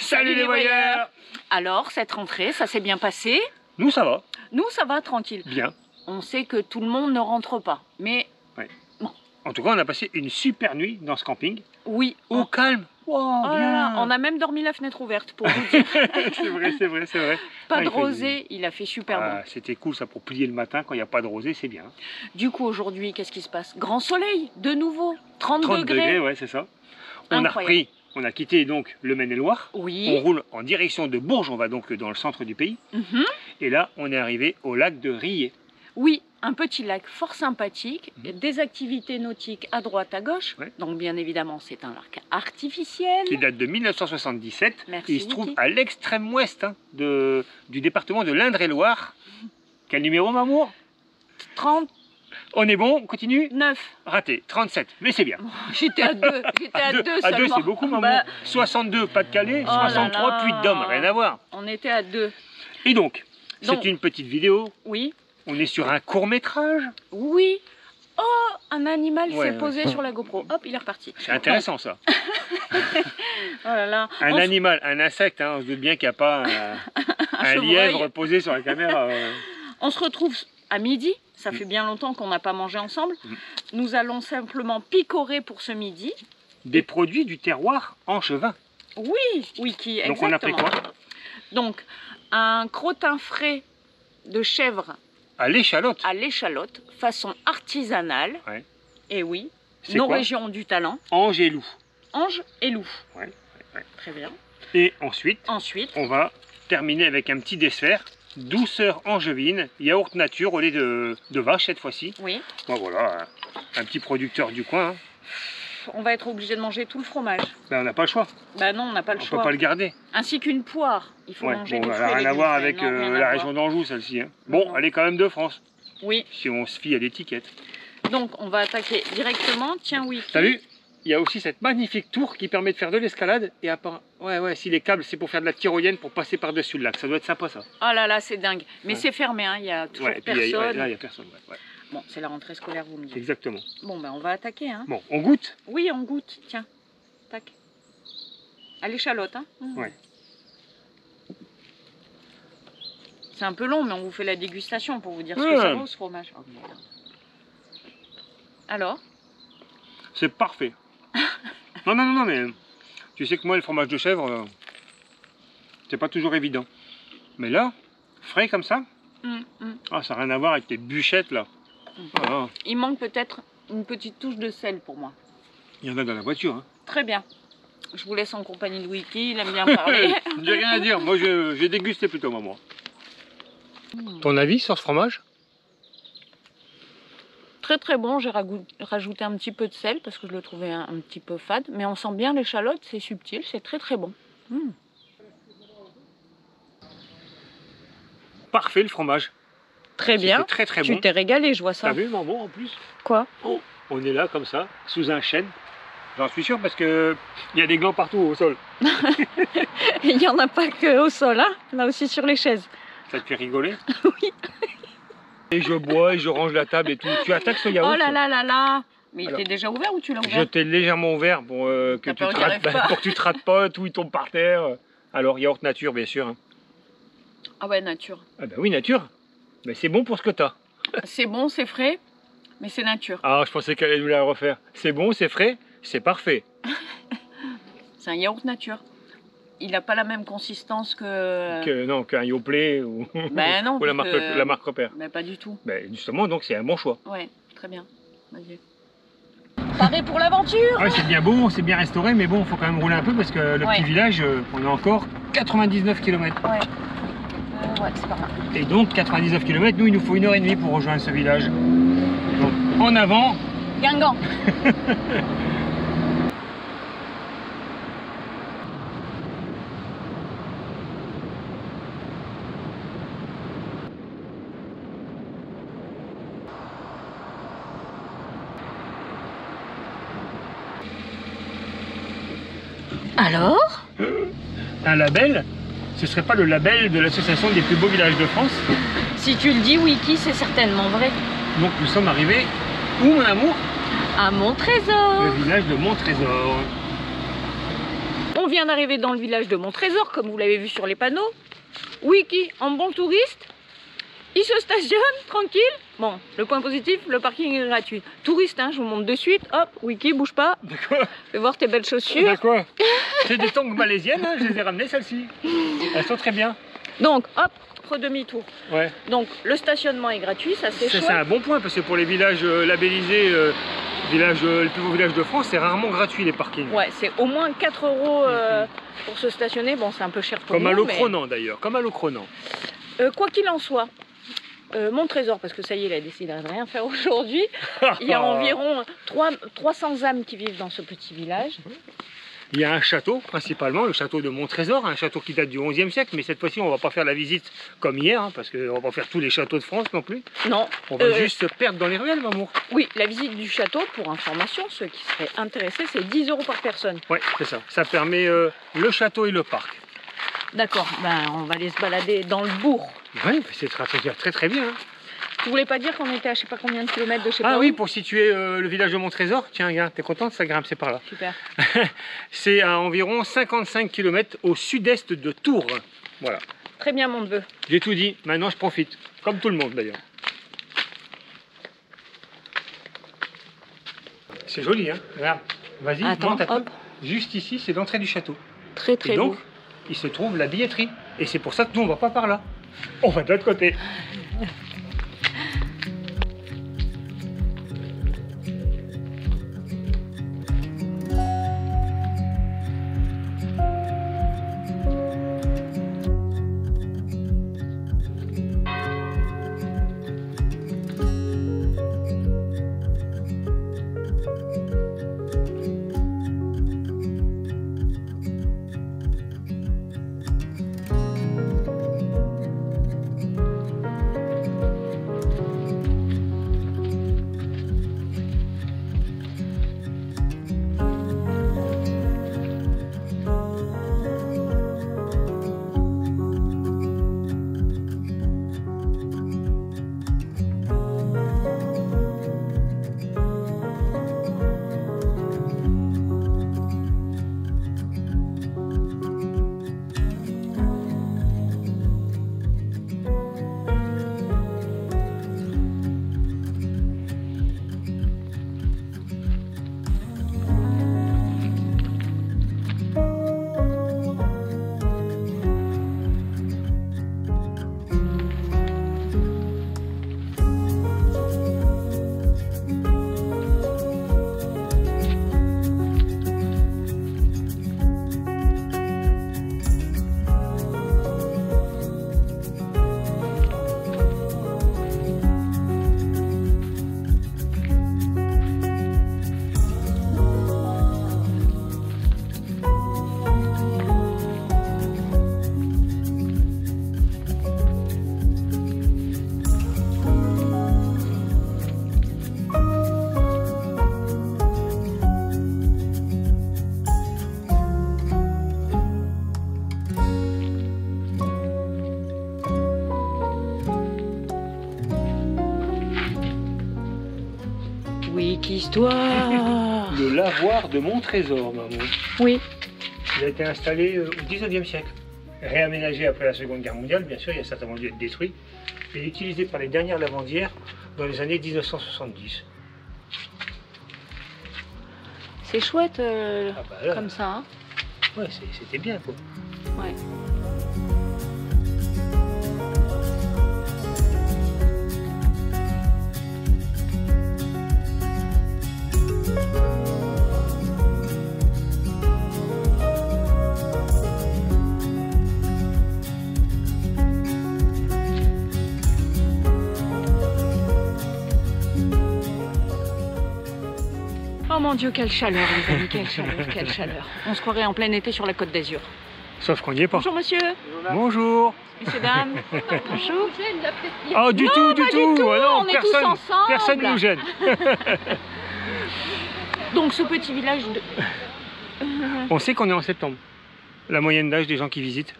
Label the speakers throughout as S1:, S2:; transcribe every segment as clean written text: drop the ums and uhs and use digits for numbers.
S1: Salut les voyeurs!
S2: Alors, cette rentrée, ça s'est bien passé?
S1: Nous, ça va.
S2: Nous, ça va, tranquille.
S1: Bien.
S2: On sait que tout le monde ne rentre pas, mais...
S1: Ouais.
S2: Bon.
S1: En tout cas, on a passé une super nuit dans ce camping.
S2: Oui.
S1: Au calme. Wow,
S2: Oh là
S1: bien.
S2: là, on a même dormi la fenêtre ouverte, pour vous dire.
S1: C'est vrai, c'est vrai, c'est vrai.
S2: Pas de
S1: il fait
S2: rosée, il a fait super bon.
S1: C'était cool ça pour plier le matin quand il n'y a pas de rosée, c'est bien.
S2: Du coup, aujourd'hui, qu'est-ce qui se passe? Grand soleil, de nouveau, 30
S1: 30
S2: degrés.
S1: degrés, ouais, c'est ça. On a repris, on a quitté donc le Maine-et-Loire.
S2: Oui.
S1: On roule en direction de Bourges, on va donc dans le centre du pays. Et là, on est arrivé au lac de Riez.
S2: Oui, un petit lac fort sympathique, des activités nautiques à droite, à gauche.
S1: Ouais.
S2: Donc bien évidemment, c'est un lac artificiel.
S1: Qui date de 1977.
S2: Merci,
S1: Et il se trouve
S2: Vicky.
S1: à l'extrême ouest du département de l'Indre-et-Loire. Quel numéro, Mamour?
S2: 39.
S1: On est bon, on continue? Raté, 37, mais c'est bien.
S2: J'étais à 2. J'étais à 2
S1: À 2,
S2: seulement.
S1: c'est beaucoup, Mamour.
S2: Bah,
S1: 62, Pas-de-Calais,
S2: oh là
S1: 63,
S2: là.
S1: Puy-de-Dôme, rien à voir.
S2: on était à 2.
S1: Et donc,
S2: Donc-
S1: c'est une petite vidéo.
S2: Oui.
S1: On est sur un court-métrage.
S2: Oui. Oh, un animal
S1: Ouais,
S2: s'est posé sur la GoPro. Hop, il est reparti.
S1: C'est intéressant, ça.
S2: Oh là là.
S1: Un
S2: On s-
S1: animal, un insecte, hein, on se doute bien qu'il n'y a pas un
S2: chevreuil.
S1: lièvre posé sur la caméra.
S2: On se retrouve à midi. Ça fait bien longtemps qu'on n'a pas mangé ensemble. Nous allons simplement picorer pour ce midi.
S1: Des produits du terroir angevin.
S2: Oui, qui
S1: Donc on a pris
S2: exactement.
S1: quoi?
S2: Donc, un crottin frais de chèvre
S1: À l'échalote.
S2: à l'échalote, façon artisanale.
S1: Ouais.
S2: Et oui,
S1: C'est
S2: nos
S1: quoi?
S2: régions ont du talent.
S1: Ange et loup.
S2: Ange et loup.
S1: Ouais.
S2: Très bien.
S1: Et ensuite,
S2: Ensuite,
S1: on va terminer avec un petit dessert. Douceur angevine, yaourt nature au lait de vache cette fois-ci.
S2: oui,
S1: Bon, voilà, un petit producteur du coin. Hein.
S2: on va être obligé de manger tout le fromage.
S1: Ben, on n'a pas le choix,
S2: Bah non, on n'a pas le
S1: on ne
S2: choix.
S1: peut pas le garder.
S2: Ainsi qu'une poire. Il faut
S1: Ouais,
S2: manger
S1: bon,
S2: des
S1: elle
S2: fruits
S1: n'a
S2: et
S1: rien à
S2: légumes
S1: voir
S2: frais.
S1: avec
S2: Non, rien à
S1: la
S2: voir.
S1: région d'Anjou, celle-ci. Hein. Bon,
S2: Non.
S1: elle est quand même de France,
S2: Oui,
S1: si on se fie à l'étiquette.
S2: donc on va attaquer directement. Tiens, oui.
S1: T'as vu? Il y a aussi cette magnifique tour qui permet de faire de l'escalade. Et à part... Ouais, si les câbles, c'est pour faire de la tyrolienne, pour passer par-dessus le lac. Ça doit être sympa, ça.
S2: Oh là là, c'est dingue. Mais
S1: Ouais.
S2: c'est fermé, hein. Il y a toujours
S1: Ouais, et puis
S2: personne.
S1: là, il n'y a personne. Ouais.
S2: Bon, c'est la rentrée scolaire, vous me dites.
S1: Exactement.
S2: Bon, ben on va attaquer, hein.
S1: Bon, on goûte?
S2: Oui, on goûte. Tiens, tac. À l'échalote, hein.
S1: Ouais.
S2: C'est un peu long, mais on vous fait la dégustation pour vous dire ce
S1: Ouais.
S2: que ça vaut, ce fromage. Oh, merde. Alors?
S1: C'est parfait. Non, mais tu sais que moi, le fromage de chèvre, c'est pas toujours évident. Mais là, frais comme ça, ah, ça n'a rien à voir avec tes bûchettes là. Ah,
S2: Il manque peut-être une petite touche de sel pour moi.
S1: il y en a dans la voiture. Hein.
S2: Très bien. Je vous laisse en compagnie de Wiki, il aime bien parler.
S1: J'ai rien à dire, moi j'ai dégusté plutôt, maman. Ton avis sur ce fromage?
S2: Très très bon, j'ai rajouté un petit peu de sel parce que je le trouvais un petit peu fade. Mais on sent bien l'échalote, c'est subtil, c'est très très bon.
S1: Parfait le fromage.
S2: Très bien.
S1: C'était très très
S2: Tu
S1: bon.
S2: t'es régalé, je vois ça.
S1: T'as vu maman en plus?
S2: Quoi?
S1: Oh, on est là comme ça, sous un chêne. J'en suis sûr parce que il y a des glands partout au sol.
S2: Il n'y en a pas que au sol, hein, là aussi sur les chaises.
S1: Ça te fait rigoler?
S2: Oui.
S1: Et je bois et je range la table et tout. Tu attaques ce yaourt?
S2: Oh là là là là. Mais il
S1: Alors,
S2: était déjà ouvert ou tu l'as
S1: Je
S2: ouvert?
S1: t'ai légèrement ouvert pour que
S2: T'as
S1: tu
S2: peur
S1: te
S2: qu'il
S1: rates,
S2: arrive pas.
S1: pour que tu te rates pas, tout il tombe par terre. Alors yaourt nature bien sûr. Hein.
S2: Ah ouais, nature.
S1: Ah bah oui nature. Mais c'est bon pour ce que t'as.
S2: C'est bon, c'est frais, mais c'est nature.
S1: Ah je pensais qu'elle allait nous la refaire. C'est bon, c'est frais, c'est parfait.
S2: C'est un yaourt nature. Il n'a pas la même consistance que...
S1: Non, qu'un Yoplait ou,
S2: Ben non,
S1: ou la,
S2: parce
S1: marque,
S2: que-
S1: la marque repère.
S2: Mais pas du tout.
S1: Ben, justement, donc c'est un bon choix.
S2: Ouais, très bien. Vas-y. Paré pour l'aventure.
S1: Ouais, c'est bien beau, c'est bien restauré, mais bon, il faut quand même rouler un peu parce que le
S2: Ouais.
S1: petit village, on a encore 99 km.
S2: Ouais. Ouais, c'est pas mal.
S1: Et donc 99 km, nous il nous faut 1h30 pour rejoindre ce village. Donc en avant.
S2: Guingamp. Alors?
S1: Un label, ce serait pas le label de l'association des plus beaux villages de France?
S2: Si tu le dis, Wiki, c'est certainement vrai.
S1: Donc nous sommes arrivés, où mon amour?
S2: À mon trésor.
S1: Le village de Montrésor.
S2: On On vient d'arriver dans le village de Montrésor, comme vous l'avez vu sur les panneaux. Wiki, en bon touriste, il se stationne, tranquille. Bon, le point positif, le parking est gratuit. Touriste, hein, je vous montre de suite. Hop, Wiki, bouge pas.
S1: D'accord.
S2: Fais voir tes belles chaussures.
S1: D'accord. C'est des tongs malaisiennes, hein, je les ai ramenées celles-ci. Elles sont très bien.
S2: Donc, hop, redemi-tour.
S1: Ouais.
S2: Donc, le stationnement est gratuit, ça c'est chouette.
S1: C'est un bon point parce que pour les villages labellisés, le plus beau village de France, c'est rarement gratuit les parkings.
S2: Ouais, c'est au moins 4 € pour se stationner. Bon, c'est un peu cher pour nous.
S1: Comme à Locronan d'ailleurs, comme à Locronan.
S2: Quoi qu'il en soit, Montrésor, parce que ça y est, il a décidé de rien faire aujourd'hui. Il y a environ 300 âmes qui vivent dans ce petit village.
S1: Il y a un château, principalement, le château de Montrésor, un château qui date du XIe siècle, mais cette fois-ci, on ne va pas faire la visite comme hier, hein, parce qu'on ne va pas faire tous les châteaux de France non plus.
S2: Non.
S1: On va juste se perdre dans les ruelles, maman.
S2: Oui, la visite du château, pour information, ceux qui seraient intéressés, c'est 10 € par personne.
S1: Oui, c'est ça. Ça permet le château et le parc.
S2: D'accord, ben, on va aller se balader dans le bourg.
S1: Oui, c'est très très bien. Hein.
S2: Tu voulais pas dire qu'on était à je sais pas combien de kilomètres de chez toi?
S1: Ah oui, pour situer le village de Montrésor, tiens, regarde, t'es contente, ça grimpe, c'est par là.
S2: Super.
S1: C'est à environ 55 km au sud-est de Tours. Voilà.
S2: Très bien, mon neveu.
S1: J'ai tout dit, maintenant je profite, comme tout le monde d'ailleurs. C'est joli, hein? Regarde, vas-y, monte un peu. Juste ici, c'est l'entrée du château.
S2: Très très
S1: et donc,
S2: beau.
S1: Il se trouve la billetterie. Et c'est pour ça que nous, on va pas par là. On va de l'autre côté.
S2: Histoire.
S1: Le lavoir de Montrésor, maman.
S2: Oui.
S1: Il a été installé au 19e siècle. Réaménagé après la Seconde Guerre mondiale, bien sûr, il a certainement dû être détruit. Il est utilisé par les dernières lavandières dans les années 1970.
S2: C'est chouette
S1: Ah bah là,
S2: comme ça. Hein.
S1: Ouais, c'était bien quoi.
S2: Ouais. Oh mon Dieu, quelle chaleur, les amis, quelle chaleur, quelle chaleur. On se croirait en plein été sur la Côte d'Azur.
S1: Sauf qu'on n'y est pas.
S2: Bonjour monsieur.
S1: Bonjour.
S2: Messieurs, dames. Bonjour.
S1: Oh, du tout, du tout. Ah non,
S2: on est tous ensemble.
S1: Personne ne nous gêne.
S2: Donc ce petit village de...
S1: On sait qu'on est en septembre. La moyenne d'âge des gens qui visitent.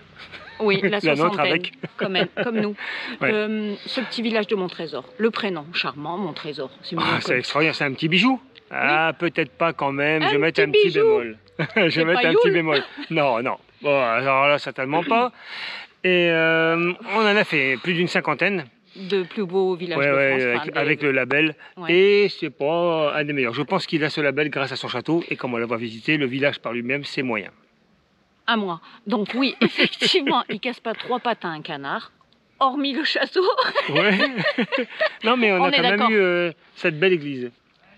S2: Oui, la
S1: La nôtre
S2: soixantaine,
S1: avec.
S2: comme nous.
S1: Ouais.
S2: Ce petit village de Montrésor, le prénom, charmant, Montrésor. C'est mignon
S1: Ah,
S2: comme
S1: c'est extraordinaire, c'est un petit bijou. Ah, peut-être pas quand même,
S2: Un
S1: je vais mettre un
S2: petit
S1: petit
S2: bijou.
S1: bémol. Je vais mettre
S2: pas
S1: un petit
S2: Yule.
S1: bémol. Non, non. Bon, alors là, certainement pas. Et on en a fait plus d'une cinquantaine.
S2: de plus beaux villages
S1: Ouais,
S2: de
S1: ouais,
S2: France.
S1: avec, avec le label.
S2: Ouais.
S1: Et c'est pas un des meilleurs. Je pense qu'il a ce label grâce à son château. Et comme on l'a visité, le village par lui-même, c'est moyen.
S2: À moi. Donc oui, effectivement, il casse pas trois pattes à un canard, hormis le château.
S1: Ouais. Non, mais on a
S2: est
S1: quand même
S2: d'accord.
S1: eu cette belle église.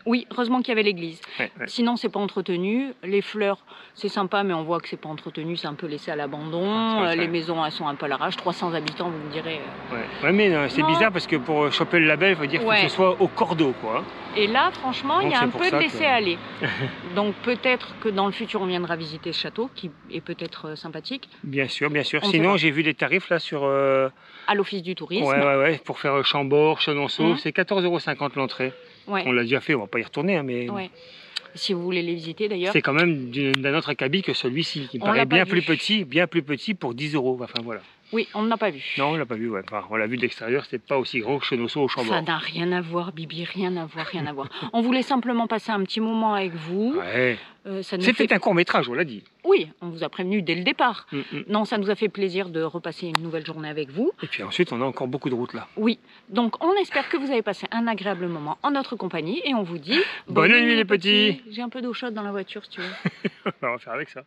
S2: Oui, heureusement qu'il y avait l'église.
S1: Ouais, ouais.
S2: Sinon, c'est pas entretenu. Les fleurs, c'est sympa, mais on voit que c'est pas entretenu. C'est un peu laissé à l'abandon.
S1: Ah,
S2: Les maisons, elles sont un peu à l'arrache. 300 habitants, vous me direz.
S1: Ouais, mais c'est
S2: Non.
S1: bizarre parce que pour choper le label, il faut dire qu'il faut
S2: Ouais.
S1: que ce soit au cordeau, quoi.
S2: Et là, franchement, il
S1: Donc,
S2: y a
S1: c'est
S2: un
S1: pour
S2: peu de
S1: ça que-
S2: laisser-aller. Donc peut-être que dans le futur, on viendra visiter ce château, qui est peut-être sympathique,
S1: Bien sûr, bien sûr.
S2: On sait
S1: Sinon,
S2: pas.
S1: j'ai vu des tarifs là sur...
S2: à l'office du tourisme.
S1: ouais, pour faire Chambord, Chenonceau,
S2: Mhm.
S1: c'est 14,50 € l'entrée.
S2: Ouais,
S1: On l'a déjà fait, on va pas y retourner, hein, mais
S2: ouais. Si vous voulez les visiter d'ailleurs.
S1: c'est quand même d'un autre acabit que celui-ci, qui me
S2: On l'a
S1: paraît
S2: pas vu.
S1: bien plus petit pour 10 €. Enfin voilà.
S2: Oui, on ne l'a pas vu.
S1: Non, on l'a pas vu, ouais. Enfin, on l'a vu de l'extérieur, c'était pas aussi gros que Chenonceau au Chambord.
S2: Ça n'a rien à voir, Bibi, rien à voir, rien à voir. On voulait simplement passer un petit moment avec vous.
S1: Ouais.
S2: Ça nous
S1: C'était
S2: fait...
S1: un court-métrage, on l'a dit.
S2: Oui, on vous a prévenu dès le départ.
S1: Mm, mm.
S2: Non, ça nous a fait plaisir de repasser une nouvelle journée avec vous.
S1: Et puis ensuite, on a encore beaucoup de routes là.
S2: Oui, donc on espère que vous avez passé un agréable moment en notre compagnie et on vous dit...
S1: Bonne nuit les petits.
S2: J'ai un peu d'eau chaude dans la voiture si tu veux.
S1: On va faire avec ça.